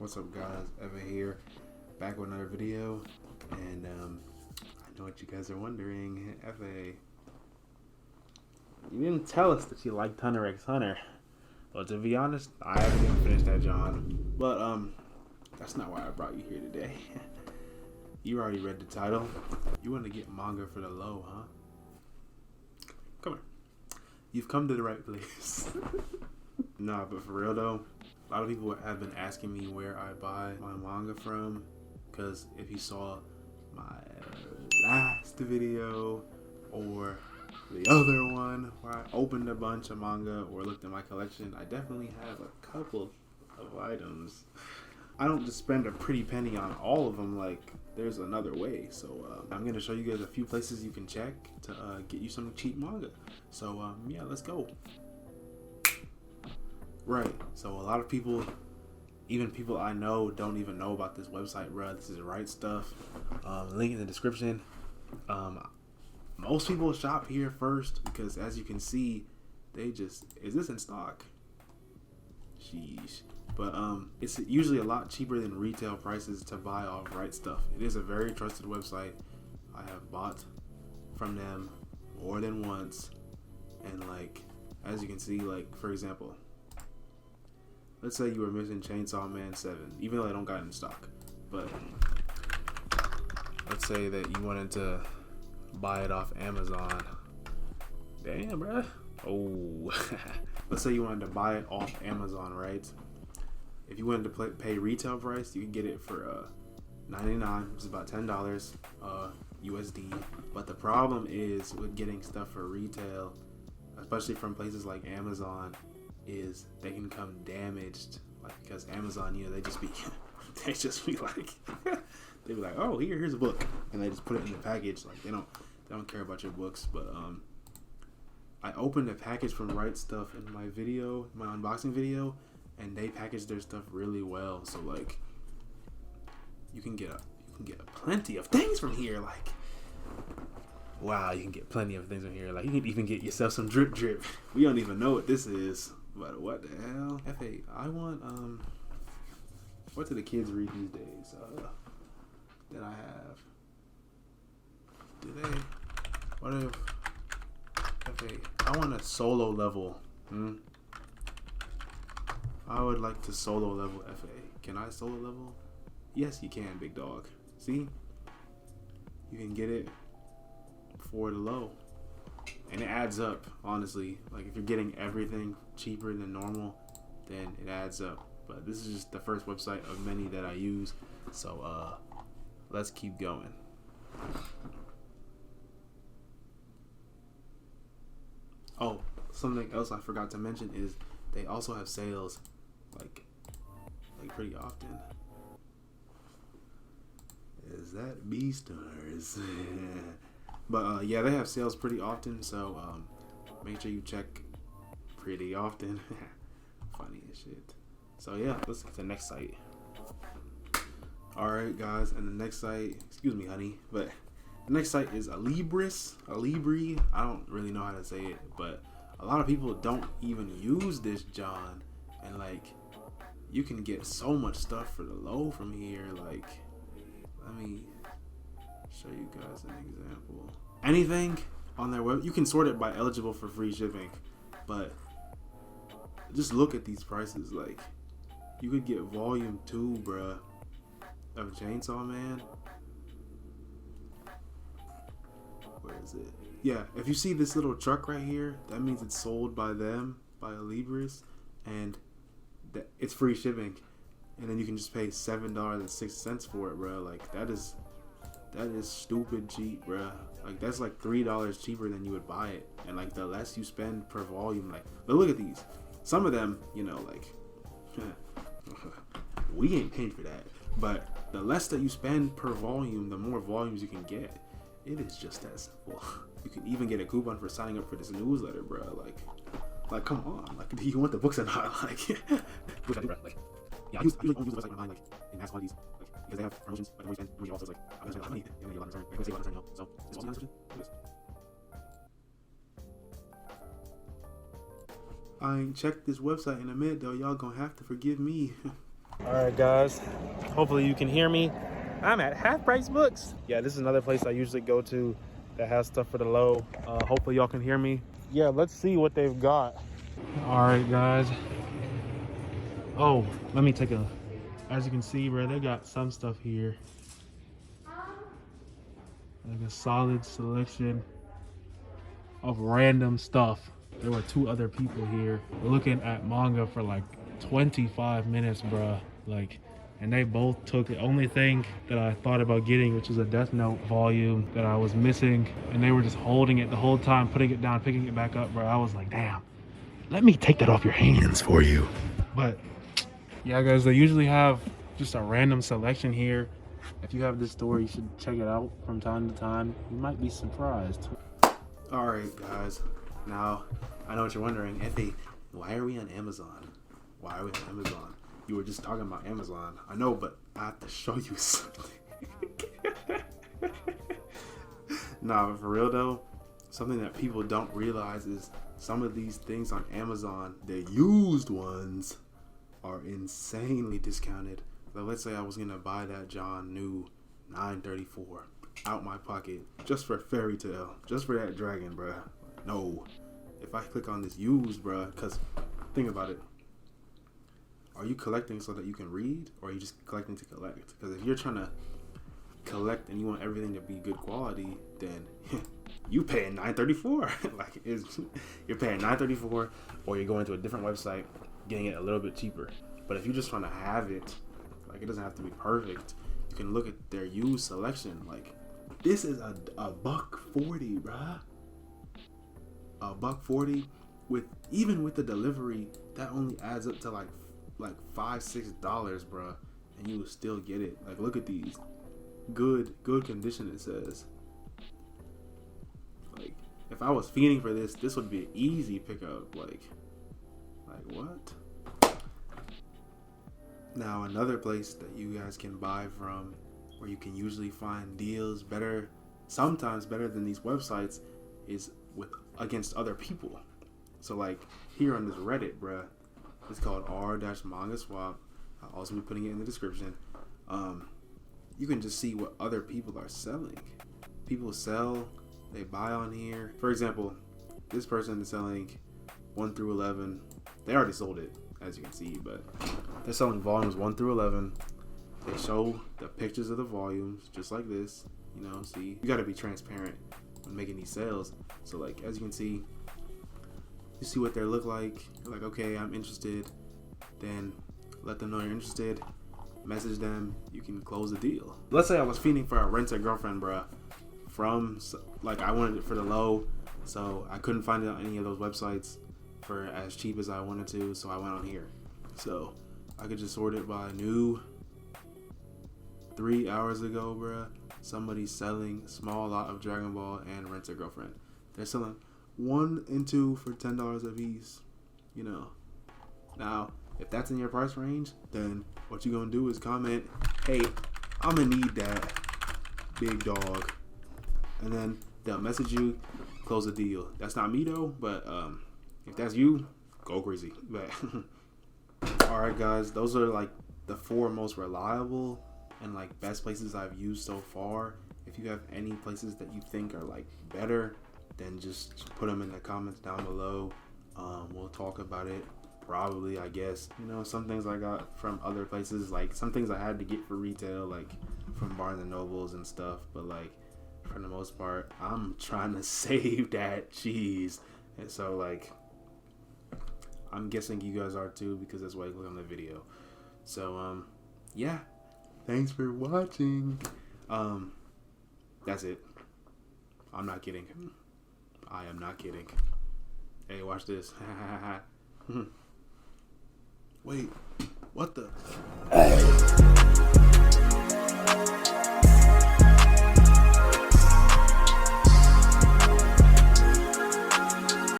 What's up, guys? Yeaefe here, back with another video, and I know what you guys are wondering. Yeaefe, you didn't tell us that you liked Hunter x Hunter. Well, to be honest, I haven't even finished that, John. But that's not why I brought you here today. You already read the title. You want to get manga for the low, huh? Come here. You've come to the right place. Nah, but for real though, a lot of people have been asking me where I buy my manga from, because if you saw my last video or the other one where I opened a bunch of manga or looked at my collection, I definitely have a couple of items. I don't just spend a pretty penny on all of them, like there's another way. So I'm going to show you guys a few places you can check to get you some cheap manga. So yeah, let's go. Right, so a lot of people, even people I know, don't even know about this website, bruh. This is Right Stuff. Link in the description. Most people shop here first because, as you can see, they just, is this in stock? Sheesh. But it's usually a lot cheaper than retail prices to buy off Right Stuff. It is a very trusted website. I have bought from them more than once, and like, as you can see, like for example, let's say you were missing Chainsaw Man 7, even though they don't got it in stock. But let's say that you wanted to buy it off Amazon. Damn, bruh. Oh. Let's say you wanted to buy it off Amazon, right? If you wanted to pay retail price, you can get it for $99, which is about $10 USD. But the problem is with getting stuff for retail, especially from places like Amazon, is they can come damaged, like, because Amazon, you know, they just be like they be like, oh, here's a book, and they just put it in the package. Like they don't care about your books. But I opened a package from Right Stuff in my video, my unboxing video, and they package their stuff really well. So like you can get plenty of things from here. Like, wow, you can get plenty of things from here. Like, you can even get yourself some drip. We don't even know what this is. But what the hell? Yeaefe, I want, what do the kids read these days, that I have? Do they, what if, Yeaefe, I want a solo level, I would like to solo level Yeaefe. Can I solo level? Yes, you can, big dog. See? You can get it for the low. And it adds up, honestly. Like, if you're getting everything cheaper than normal, then it adds up. But this is just the first website of many that I use. So, let's keep going. Oh, something else I forgot to mention is they also have sales, like pretty often. Is that B-Stars? But yeah, they have sales pretty often, so make sure you check pretty often. Funny as shit. So yeah, let's get to the next site. Alright guys, and the next site, excuse me honey, but the next site is a Libris. I don't really know how to say it, but a lot of people don't even use this John. And like, you can get so much stuff for the low from here. Like, let me show you guys an example. Anything on their web, you can sort it by eligible for free shipping, but just look at these prices. Like, you could get volume 2, bruh, of Chainsaw Man. Where is it? Yeah, if you see this little truck right here, that means it's sold by them, by Libris, and it's free shipping. And then you can just pay $7.06 for it, bro. Like, that is stupid cheap, bro. Like, that's like $3 cheaper than you would buy it. And like, the less you spend per volume, like, but look at these. Some of them, you know, like, we ain't paying for that. But the less that you spend per volume, the more volumes you can get. It is just that simple. You can even get a coupon for signing up for this newsletter, bro. Like, come on. Like, do you want the books or not? Like, like, yeah, I usually only use the website online, like, in mass quantities, like, because they have promotions, like, the more you spend, the more you also, like, I'm gonna spend a lot of money, and then you get a lot of return, like, save a lot of return, you know, so, it's also not description. Look at this. I ain't checked this website in a minute, though. Y'all gonna have to forgive me. All right, guys. Hopefully you can hear me. I'm at Half Price Books. Yeah, this is another place I usually go to that has stuff for the low. Hopefully y'all can hear me. Yeah, let's see what they've got. All right, guys. Oh, let me take a. As you can see, bro, they got some stuff here. Like a solid selection of random stuff. There were 2 other people here looking at manga for like 25 minutes, bruh. Like, and they both took the only thing that I thought about getting, which is a Death Note volume that I was missing, and they were just holding it the whole time, putting it down, picking it back up, bro. I was like, damn, let me take that off your hands for you. But yeah, guys, they usually have just a random selection here. If you have this store, you should check it out from time to time. You might be surprised. All right, guys. Now, I know what you're wondering, yeaefe, why are we on Amazon? Why are we on Amazon? You were just talking about Amazon. I know, but I have to show you something. Nah, but for real though, something that people don't realize is some of these things on Amazon, the used ones, are insanely discounted. So let's say I was gonna buy that John new 934 out my pocket just for Fairy Tail, just for that dragon, bruh. No, if I click on this used, bruh, because think about it. Are you collecting so that you can read, or are you just collecting to collect? Because if you're trying to collect and you want everything to be good quality, then you paying $9.34. Like you're paying $9.34, or you're going to a different website getting it a little bit cheaper. But if you're just trying to have it, like, it doesn't have to be perfect. You can look at their used selection. Like, this is a $1.40, bruh. A $1.40 with, even with the delivery, that only adds up to like $5-6, bruh, and you will still get it. Like, look at these, good condition. It says, like, if I was feeding for this would be an easy pickup. Like what? Now, another place that you guys can buy from, where you can usually find deals better, sometimes better than these websites, is against other people. So like here on this Reddit, bruh, it's called r-mangaswap. I'll also be putting it in the description. You can just see what other people are selling. People sell, they buy on here. For example, this person is selling 1 through 11. They already sold it, as you can see, but they're selling volumes 1 through 11. They show the pictures of the volumes just like this. You know, see, you got to be transparent when making these sales. So like, as you can see, you see what they look like. You're like, okay, I'm interested. Then let them know you're interested. Message them. You can close the deal. Let's say I was feeding for a Rent-A-Girlfriend, bruh. Like, I wanted it for the low, so I couldn't find it on any of those websites for as cheap as I wanted to, so I went on here. So I could just sort it by new. 3 hours ago, bruh, somebody's selling small lot of Dragon Ball and Rent-A-Girlfriend. They're selling 1 and 2 for $10 a piece. You know. Now, if that's in your price range, then what you're gonna do is comment, hey, I'm gonna need that, big dog. And then they'll message you, close the deal. That's not me though, but if that's you, go crazy. But alright guys, those are like the 4 most reliable and like best places I've used so far. If you have any places that you think are like better, then just put them in the comments down below. We'll talk about it. Probably, I guess. You know, some things I got from other places, like some things I had to get for retail, like from Barnes and Nobles and stuff. But like, for the most part, I'm trying to save that cheese. And so like, I'm guessing you guys are too, because that's why you click on the video. So yeah, thanks for watching. That's it. I'm not kidding. I am not kidding. Hey, watch this. Wait, what the?